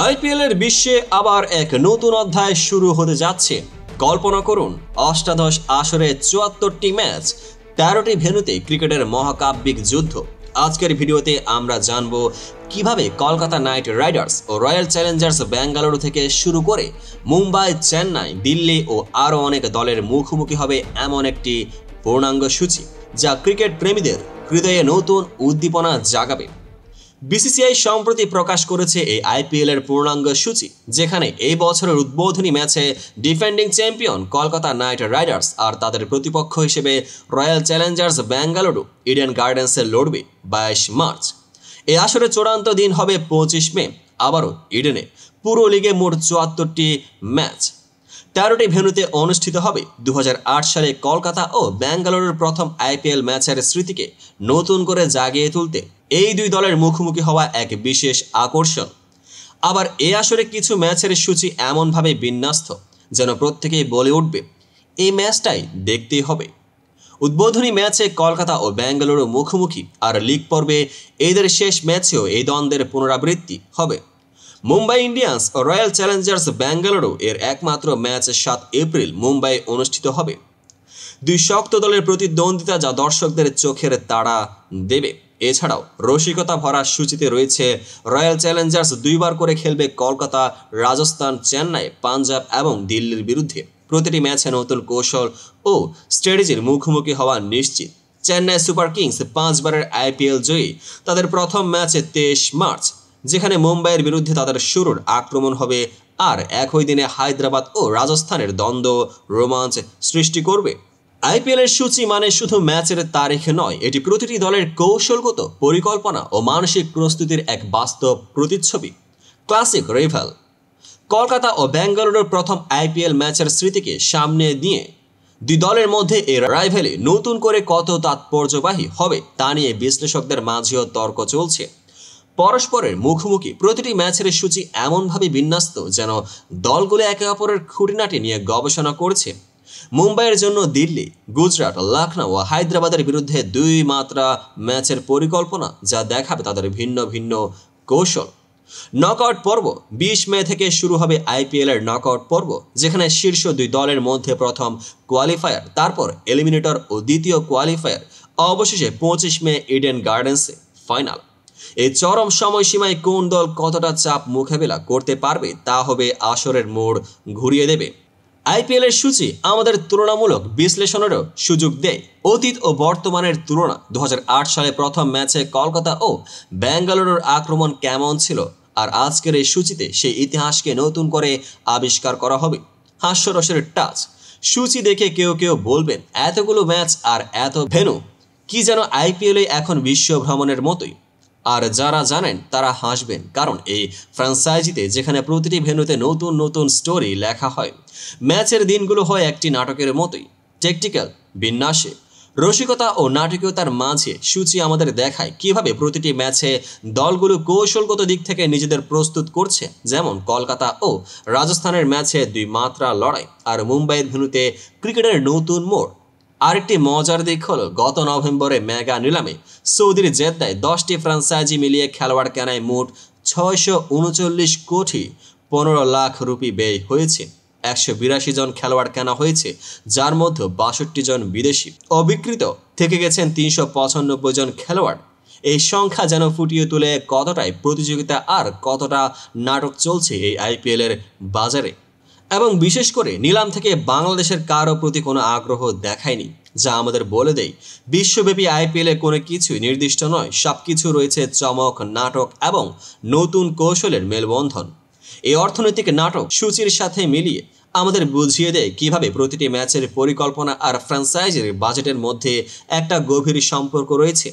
আইপিএলের বিশ্বে আবার এক নতুন অধ্যায় শুরু হতে যাচ্ছে। কল্পনা করুন, অষ্টাদশ আসরে ৭৪টি ম্যাচ, ১৩টি ভেন্যুতে ক্রিকেটের মহাকাব্যিক যুদ্ধ। আজকের ভিডিওতে আমরা জানব কিভাবে কলকাতা নাইট রাইডার্স ও রয়্যাল চ্যালেঞ্জার্স বেঙ্গালুরু থেকে শুরু করে মুম্বাই, চেন্নাই, দিল্লি ও আরও অনেক দলের মুখোমুখি হবে এমন একটি পূর্ণাঙ্গ সূচি যা ক্রিকেট প্রেমীদের হৃদয়ে নতুন উদ্দীপনা জাগাবে। বিসিসিআই সম্প্রতি প্রকাশ করেছে এই আইপিএলের পূর্ণাঙ্গ সূচি, যেখানে এই বছরের উদ্বোধনী ম্যাচে defending champion Kolkata Knight Riders আর তাদের প্রতিপক্ষ হিসেবে রয়্যাল চ্যালেঞ্জার্স বেঙ্গালুরু ইডেন গার্ডেন্সে লড়বে ২২ মার্চ। এই আসরে চূড়ান্ত দিন হবে ২৫ মে, আবারও ইডেনে। পুরো লিগে মোট ৭৪টি ম্যাচ, ১৩টি ভেন্যুতে অনুষ্ঠিত হবে। ২০০৮ সালে কলকাতা ও বেঙ্গালুরুর প্রথম আইপিএল ম্যাচের স্মৃতিকে নতুন করে জাগিয়ে তুলতে এই দুই দলের মুখোমুখি হওয়া এক বিশেষ আকর্ষণ। আবার এ আসরে কিছু ম্যাচের সূচি এমনভাবে বিন্যস্ত যেন প্রত্যেকেই বলে উঠবে, এই ম্যাচটাই দেখতেই হবে। উদ্বোধনী ম্যাচে কলকাতা ও বেঙ্গালুরু মুখোমুখি, আর লিগ পর্বে এদের শেষ ম্যাচেও এই দ্বন্দ্বের পুনরাবৃত্তি হবে। মুম্বাই ইন্ডিয়ান্স ও রয়্যাল চ্যালেঞ্জার্স বেঙ্গালুরু এর একমাত্র ম্যাচ ৭ এপ্রিল মুম্বাই অনুষ্ঠিত হবে। দুই শক্ত দলের প্রতিদ্বন্দ্বিতা যা দর্শকদের চোখের তাড়া দেবে। এছাড়াও রসিকতা ভরা সূচিতে রয়েছে রয়্যাল চ্যালেঞ্জার্স দুইবার করে খেলবে কলকাতা, রাজস্থান, চেন্নাই, পাঞ্জাব এবং দিল্লির বিরুদ্ধে। প্রতিটি ম্যাচে নতুন কৌশল ও স্ট্র্যাটেজির মুখোমুখি হওয়া নিশ্চিত। চেন্নাই সুপার কিংস ৫ বারের আইপিএল জয়ী, তাদের প্রথম ম্যাচে ২৩ মার্চ, যেখানে মুম্বাইয়ের বিরুদ্ধে তাদের শুরুর আক্রমণ হবে। আর একই দিনে হায়দ্রাবাদ ও রাজস্থানের দ্বন্দ্ব রোমাঞ্চ সৃষ্টি করবে। আইপিএলের সূচি মানে শুধু ম্যাচের তারিখ নয়, এটি প্রতিটি দলের কৌশলগত পরিকল্পনা ও মানসিক প্রস্তুতির এক বাস্তব প্রতিচ্ছবি। ক্লাসিক রিভাল কলকাতা ও বেঙ্গালুরুর প্রথম আইপিএল ম্যাচের স্মৃতিকে সামনে নিয়ে দুই দলের মধ্যে এই রাইভালি নতুন করে কত তাৎপর্যবাহী হবে তা নিয়ে বিশ্লেষকদের মাঝেও তর্ক চলছে। পরস্পরের মুখোমুখি প্রতিটি ম্যাচের সূচি এমনভাবে বিন্যস্ত যেন দলগুলো একে অপরের খুঁটিনাটি নিয়ে গবেষণা করছে। মুম্বাইয়ের জন্য দিল্লি, গুজরাট, লখনৌ ও হায়দ্রাবাদের বিরুদ্ধে দুই মাত্রা ম্যাচের পরিকল্পনা যা দেখাবে তাদের ভিন্ন ভিন্ন কৌশল। নকআউট পর্ব ২০ মে থেকে শুরু হবে আইপিএলের নকআউট পর্ব, যেখানে শীর্ষ দুই দলের মধ্যে প্রথম কোয়ালিফায়ার, তারপর এলিমিনেটর ও দ্বিতীয় কোয়ালিফায়ার, অবশেষে ২৫ মে ইডেন গার্ডেন্সে ফাইনাল। এই চরম সময়সীমায় কোন দল কতটা চাপ মোকাবেলা করতে পারবে তা হবে আসরের মোড় ঘুরিয়ে দেবে। আইপিএলের সূচি আমাদের তুলনামূলক বিশ্লেষণেরও সুযোগ দেয়। অতীত ও বর্তমানের তুলনা, ২০০৮ সালে প্রথম ম্যাচে কলকাতা ও বেঙ্গালুরুর আক্রমণ কেমন ছিল, আর আজকের এই সূচিতে সেই ইতিহাসকে নতুন করে আবিষ্কার করা হবে। হাস্যরসের টাচ সূচি দেখে কেউ কেউ বলবেন, এতগুলো ম্যাচ আর এত ভেন্যু, কি যেন আইপিএলে এখন বিশ্ব ভ্রমণের মতোই। আর যারা জানেন তারা হাসবেন, কারণ এই ফ্র্যাঞ্চাইজিতে যেখানে প্রতিটি ভেন্যুতে নতুন নতুন স্টোরি লেখা হয়, ম্যাচের দিনগুলো হয় একটি নাটকের মতোই। টেকটিক্যাল বিন্যাসে রসিকতা ও নাটকীয়তার মাঝে সূচি আমাদের দেখায় কিভাবে প্রতিটি ম্যাচে দলগুলো কৌশলগত দিক থেকে নিজেদের প্রস্তুত করছে। যেমন কলকাতা ও রাজস্থানের ম্যাচে দুই মাত্রা লড়াই, আর মুম্বাইয়ের ভেন্যুতে ক্রিকেটের নতুন মোড়। আরেকটি মজার দিক হলো, গত নভেম্বরে মেগা নিলামে সৌদির জেদ্দায় 10টি ফ্র্যাঞ্চাইজি মিলিয়ে খেলোয়াড় কেনায় মোট ৬৩৯ কোটি ১৫ লাখ রুপি ব্যয় হয়েছে। ১৮২ জন খেলোয়াড় কেনা হয়েছে, যার মধ্যে ৬২ জন বিদেশি। অবিকৃত থেকে গেছেন ৩৯৫ জন খেলোয়াড়। এই সংখ্যা যেন ফুটিয়ে তোলে কতটাই প্রতিযোগিতা আর কতটা নাটক চলছে এই আইপিএলের বাজারে। এবং বিশেষ করে নিলাম থেকে বাংলাদেশের কারো প্রতি কোনো আগ্রহ দেখায়নি, যা আমাদের বলে দেয় বিশ্বব্যাপী আইপিএলে কোনো কিছুই নির্দিষ্ট নয়, সবকিছু রয়েছে চমক, নাটক এবং নতুন কৌশলের মেলবন্ধন। এই অর্থনৈতিক নাটক সূচির সাথে মিলিয়ে আমাদের বুঝিয়ে দেয় কিভাবে প্রতিটি ম্যাচের পরিকল্পনা আর ফ্র্যাঞ্চাইজির বাজেটের মধ্যে একটা গভীর সম্পর্ক রয়েছে,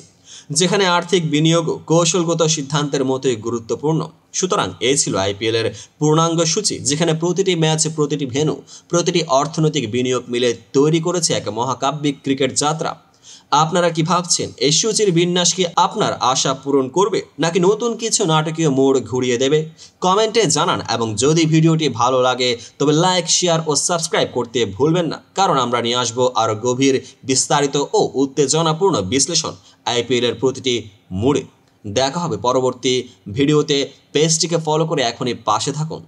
যেখানে আর্থিক বিনিয়োগও কৌশলগত সিদ্ধান্তের মতোই গুরুত্বপূর্ণ। সুতরাং এই ছিল আইপিএলের পূর্ণাঙ্গ সূচি, যেখানে প্রতিটি ম্যাচ, প্রতিটি ভেন্যু, প্রতিটি অর্থনৈতিক বিনিয়োগ মিলে তৈরি করেছে এক মহাকাব্যিক ক্রিকেট যাত্রা। আপনারা কি ভাবছেন, এই সূচির বিন্যাস কি আপনার আশা পূরণ করবে, নাকি নতুন কিছু নাটকীয় মোড় ঘুরিয়ে দেবে? কমেন্টে জানান, এবং যদি ভিডিওটি ভালো লাগে তবে লাইক, শেয়ার ও সাবস্ক্রাইব করতে ভুলবেন না, কারণ আমরা নিয়ে আসবো আরও গভীর, বিস্তারিত ও উত্তেজনাপূর্ণ বিশ্লেষণ আইপিএলের প্রতিটি মোড়ে। দেখা হবে পরবর্তী ভিডিওতে। পেজটিকে ফলো করে এখনই পাশে থাকুন।